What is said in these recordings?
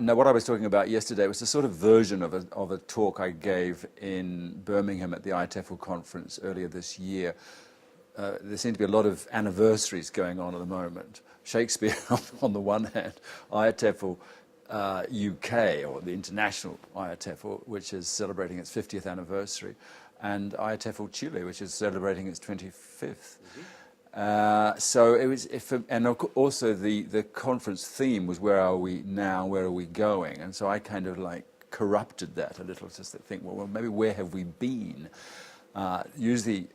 no, what I was talking about yesterday was a sort of version of a talk I gave in Birmingham at the IATEFL conference earlier this year. There seem to be a lot of anniversaries going on at the moment. Shakespeare on the one hand, IATEFL UK, or the international IATEFL, which is celebrating its 50th anniversary, and IATEFL Chile, which is celebrating its 25th. So it was, and also the conference theme was where are we now, where are we going? And so I kind of like corrupted that a little, just to think, well maybe where have we been? Use the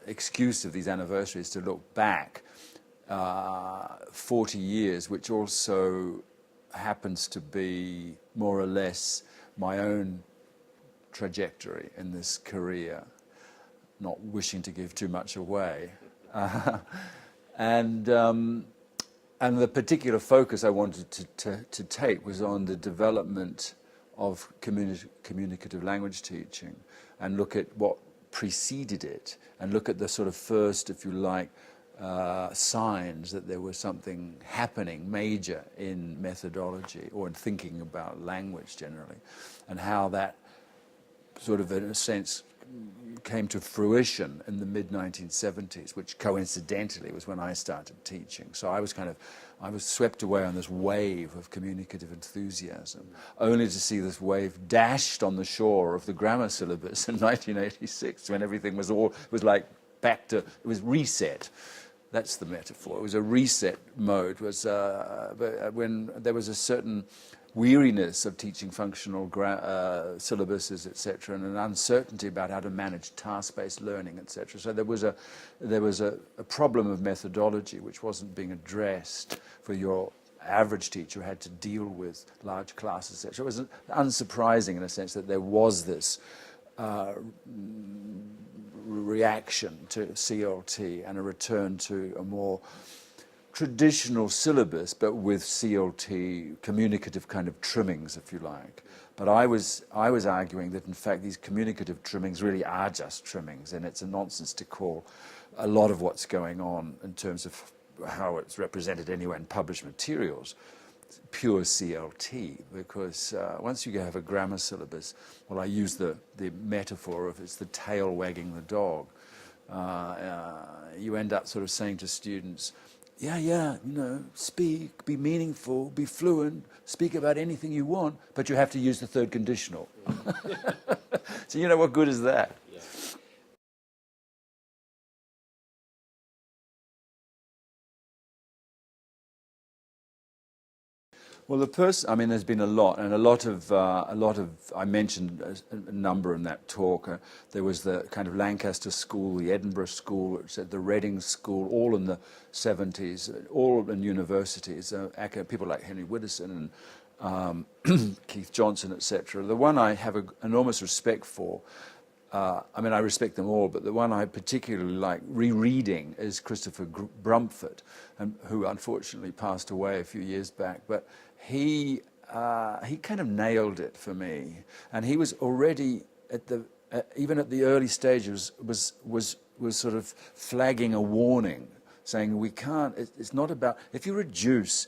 excuse of these anniversaries to look back 40 years, which also happens to be more or less my own trajectory in this career, not wishing to give too much away. And the particular focus I wanted to take was on the development of communicative language teaching, and look at what preceded it, and look at the sort of first, if you like, signs that there was something happening major in methodology or in thinking about language generally, and how that sort of, in a sense, came to fruition in the mid-1970s, which coincidentally was when I started teaching. So I was swept away on this wave of communicative enthusiasm, only to see this wave dashed on the shore of the grammar syllabus in 1986, when everything was like back to, it was reset. That's the metaphor. It was a reset mode. When there was a certain weariness of teaching functional syllabuses, etc., and an uncertainty about how to manage task-based learning, etc. So there was a problem of methodology which wasn't being addressed for your average teacher who had to deal with large classes, etc. It was unsurprising in a sense that there was this reaction to CLT and a return to a more traditional syllabus, but with CLT communicative kind of trimmings, if you like. But I was arguing that in fact these communicative trimmings really are just trimmings, and it's a nonsense to call a lot of what's going on in terms of how it's represented anyway in published materials pure CLT, because once you have a grammar syllabus, well, I use the metaphor of it's the tail wagging the dog. You end up sort of saying to students, yeah, speak, be meaningful, be fluent, speak about anything you want, but you have to use the third conditional. So what good is that? Yeah. Well, there's been a lot of, I mentioned a number in that talk. There was the kind of Lancaster School, the Edinburgh School, the Reading School, all in the 70s, all in universities, people like Henry Widdowson and Keith Johnson, etc. The one I have enormous respect for, I respect them all, but the one I particularly like rereading is Christopher Brumford, who unfortunately passed away a few years back. But he kind of nailed it for me, and he was already even at the early stages was sort of flagging a warning, saying we can't. It's not about if you reduce.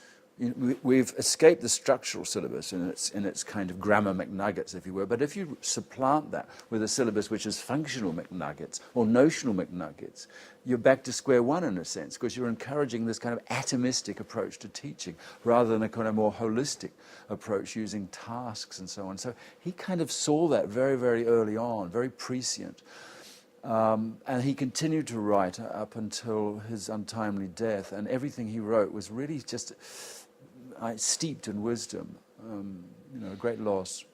We've escaped the structural syllabus in its kind of grammar McNuggets, if you will. But if you supplant that with a syllabus which is functional McNuggets or notional McNuggets, you're back to square one in a sense, because you're encouraging this kind of atomistic approach to teaching rather than a kind of more holistic approach using tasks and so on. So he kind of saw that very, very early on, very prescient. And he continued to write up until his untimely death, and everything he wrote was really just steeped in wisdom, a great loss.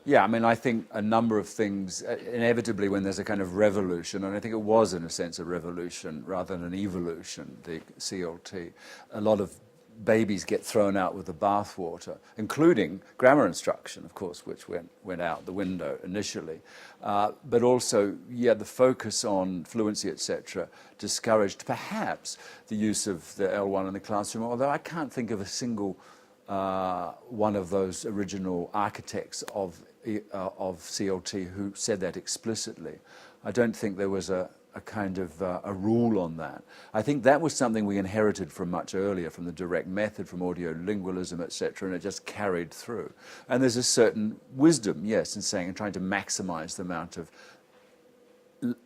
Yeah, I think a number of things, inevitably when there's a kind of revolution, and I think it was in a sense a revolution rather than an evolution, the CLT, a lot of babies get thrown out with the bathwater, including grammar instruction, of course, which went out the window initially. But also, the focus on fluency, etc., discouraged perhaps the use of the L1 in the classroom, although I can't think of a single one of those original architects of CLT who said that explicitly. I don't think there was a kind of a rule on that. I think that was something we inherited from much earlier, from the direct method, from audiolingualism, etc., and it just carried through. And there's a certain wisdom, yes, in saying and trying to maximize the amount of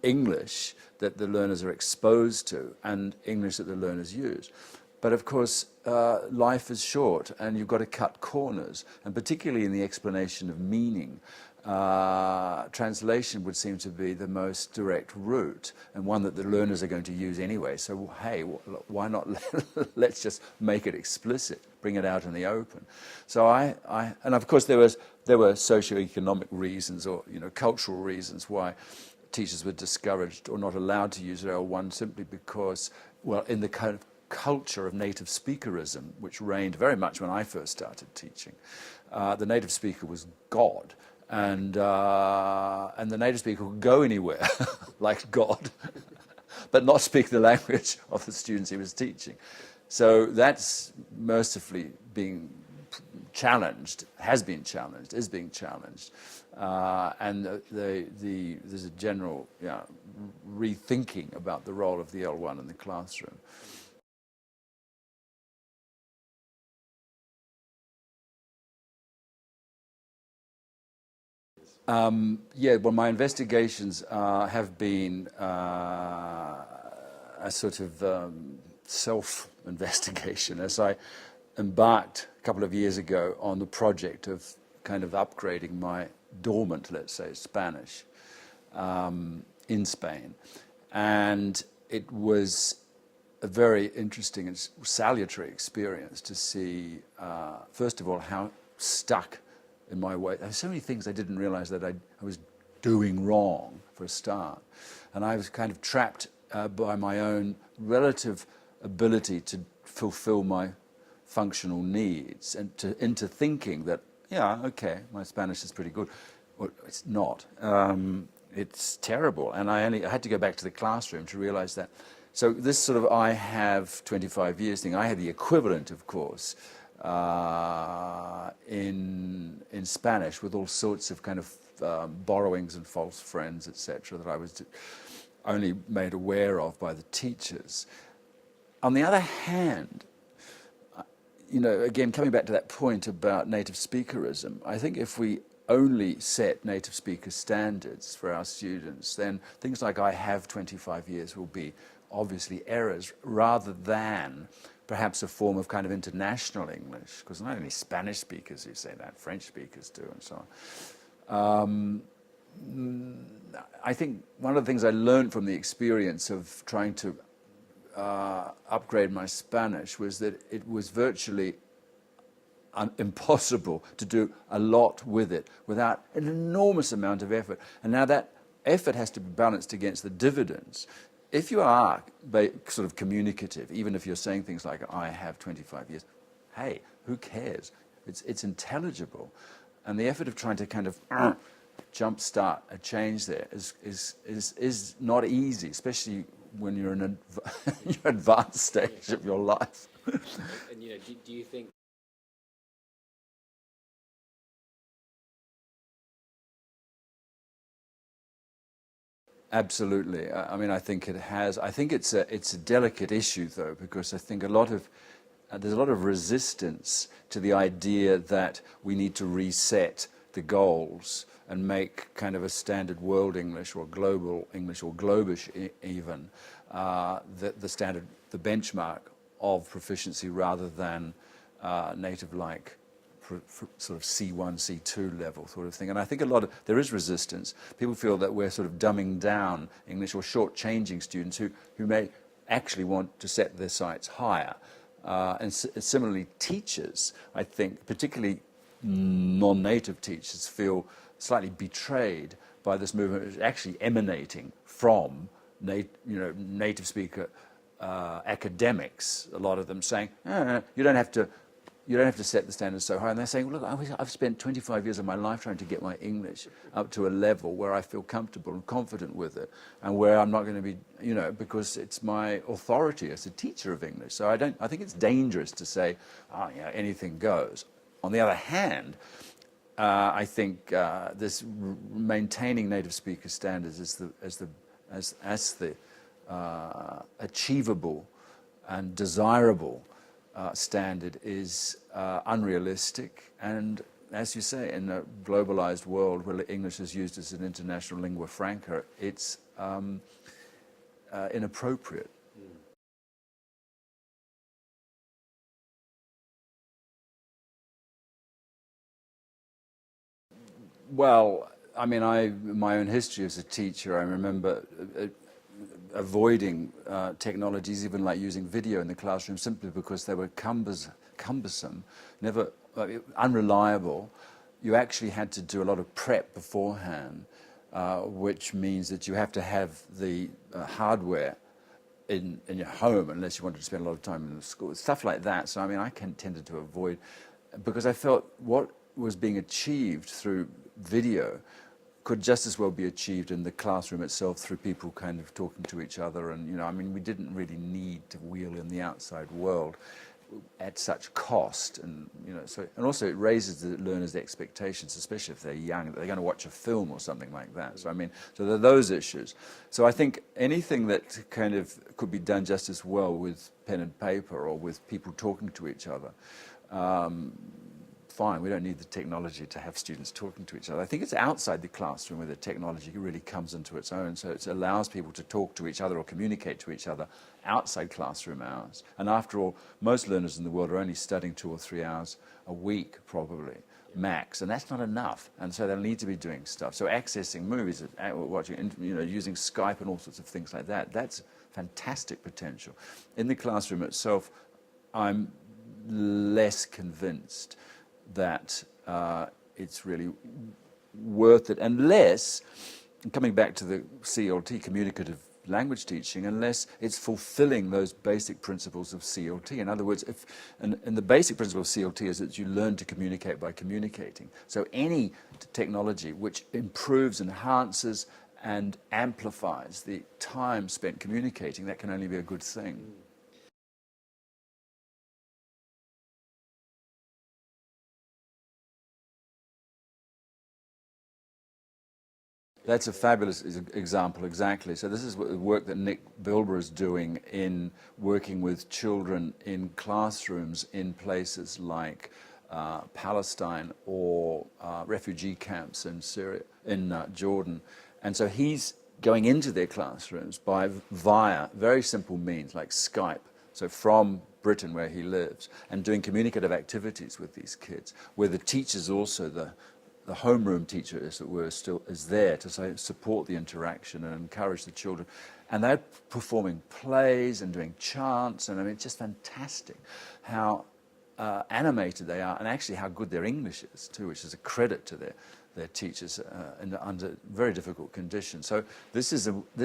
English that the learners are exposed to and English that the learners use. But of course, life is short and you've got to cut corners, and particularly in the explanation of meaning, translation would seem to be the most direct route and one that the learners are going to use anyway. So, hey, why not let's just make it explicit, bring it out in the open. So and of course there were socioeconomic reasons or cultural reasons why teachers were discouraged or not allowed to use L1 simply because, well, in the kind of culture of native speakerism, which reigned very much when I first started teaching, the native speaker was God, and the native speaker could go anywhere like God, but not speak the language of the students he was teaching. So that's mercifully being challenged, has been challenged, is being challenged. And there's a general rethinking about the role of the L1 in the classroom. Yeah, well, my investigations have been a sort of self-investigation as I embarked a couple of years ago on the project of kind of upgrading my dormant, let's say, Spanish in Spain. And it was a very interesting and salutary experience to see, first of all, how stuck in my way. There's so many things I didn't realize that I was doing wrong for a start. And I was kind of trapped by my own relative ability to fulfill my functional needs and into thinking that, yeah, okay, my Spanish is pretty good. Well, it's not. It's terrible. And I had to go back to the classroom to realize that. So this sort of I have 25 years thing, I had the equivalent, of course, in Spanish with all sorts of kind of borrowings and false friends, etc., that I was only made aware of by the teachers. On the other hand, again, coming back to that point about native speakerism, I think if we only set native speaker standards for our students, then things like I have 25 years will be obviously errors, rather than perhaps a form of kind of international English, because not only Spanish speakers who say that, French speakers do, and so on. I think one of the things I learned from the experience of trying to upgrade my Spanish was that it was virtually impossible to do a lot with it without an enormous amount of effort. And now that effort has to be balanced against the dividends. If you are sort of communicative, even if you're saying things like, I have 25 years, hey, who cares? It's intelligible. And the effort of trying to kind of jumpstart a change there is not easy, especially when you're in your advanced stage of your life. And do you think Absolutely. I mean, I think it has. I think it's a delicate issue, though, because I think there's a lot of resistance to the idea that we need to reset the goals and make kind of a standard world English or global English or globish even the standard, the benchmark of proficiency, rather than native-like sort of C1, C2 level sort of thing. And I think there is resistance. People feel that we're sort of dumbing down English or shortchanging students who may actually want to set their sights higher. And similarly, teachers, I think, particularly non-native teachers, feel slightly betrayed by this movement, which is actually emanating from native speaker academics, a lot of them saying, you don't have to set the standards so high. And they're saying, look, I've spent 25 years of my life trying to get my English up to a level where I feel comfortable and confident with it, and where I'm not going to be, because it's my authority as a teacher of English. So I think it's dangerous to say, anything goes. On the other hand, I think this maintaining native speaker standards as as the achievable and desirable standard is unrealistic. And as you say, in a globalized world where English is used as an international lingua franca, it's inappropriate. Well, I mean, my own history as a teacher, I remember avoiding technologies, even like using video in the classroom, simply because they were cumbersome, never unreliable. You actually had to do a lot of prep beforehand, which means that you have to have the hardware in your home unless you wanted to spend a lot of time in the school, stuff like that. So I mean, I tended to avoid, because I felt what was being achieved through video could just as well be achieved in the classroom itself through people kind of talking to each other. And, you know, I mean, we didn't really need to wheel in the outside world at such cost. And, you know, so, and also it raises the learners' expectations, especially if they're young, that they're going to watch a film or something like that. So, I mean, so there are those issues. So I think anything that kind of could be done just as well with pen and paper or with people talking to each other, fine, we don't need the technology to have students talking to each other. I think it's outside the classroom where the technology really comes into its own, so it allows people to talk to each other or communicate to each other outside classroom hours. And after all, most learners in the world are only studying 2 or 3 hours a week, probably, max, and that's not enough. And so they'll need to be doing stuff. So accessing movies, watching, you know, using Skype and all sorts of things like that, that's fantastic potential. In the classroom itself, I'm less convinced that it's really worth it, unless, coming back to the CLT, communicative language teaching, unless it's fulfilling those basic principles of CLT. In other words, and the basic principle of CLT is that you learn to communicate by communicating. So any technology which improves, enhances, and amplifies the time spent communicating, that can only be a good thing. That's a fabulous example, exactly. So this is the work that Nick Bilber is doing in working with children in classrooms in places like Palestine or refugee camps in Syria, in Jordan. And so he's going into their classrooms via very simple means like Skype, so from Britain where he lives, and doing communicative activities with these kids, where the teacher's also the homeroom teacher, as it were, still is there to support the interaction and encourage the children. And they're performing plays and doing chants, and I mean, it's just fantastic how animated they are, and actually how good their English is too, which is a credit to their teachers under very difficult conditions. So this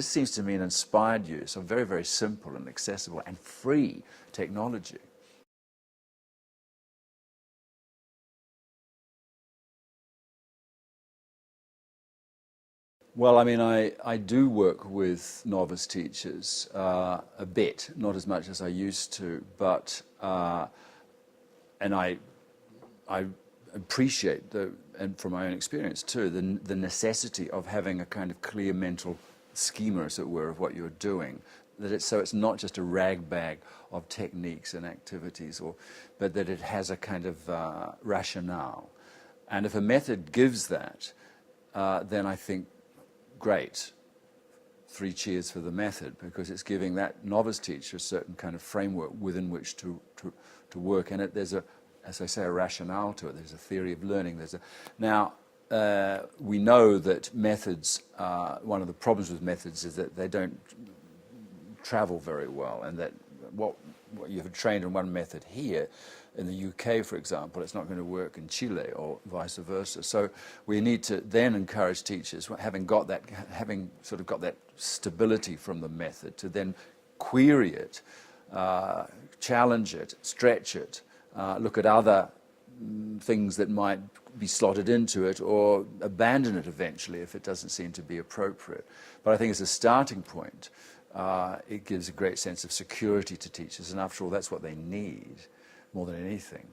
seems to me an inspired use of very, very simple and accessible and free technology. Well, I mean, I do work with novice teachers a bit, not as much as I used to, but and I appreciate and from my own experience too, the necessity of having a kind of clear mental schema, as it were, of what you're doing. So it's not just a rag bag of techniques and activities, but that it has a kind of rationale. And if a method gives that, then I think, great, 3 cheers for the method, because it's giving that novice teacher a certain kind of framework within which to work. And there's as I say, a rationale to it. There's a theory of learning. Now, we know that methods, one of the problems with methods is that they don't travel very well, and that what you've trained in one method here, in the UK, for example, it's not going to work in Chile or vice versa. So we need to then encourage teachers, having sort of got that stability from the method, to then query it, challenge it, stretch it, look at other things that might be slotted into it, or abandon it eventually if it doesn't seem to be appropriate. But I think as a starting point, it gives a great sense of security to teachers, and after all, that's what they need more than anything.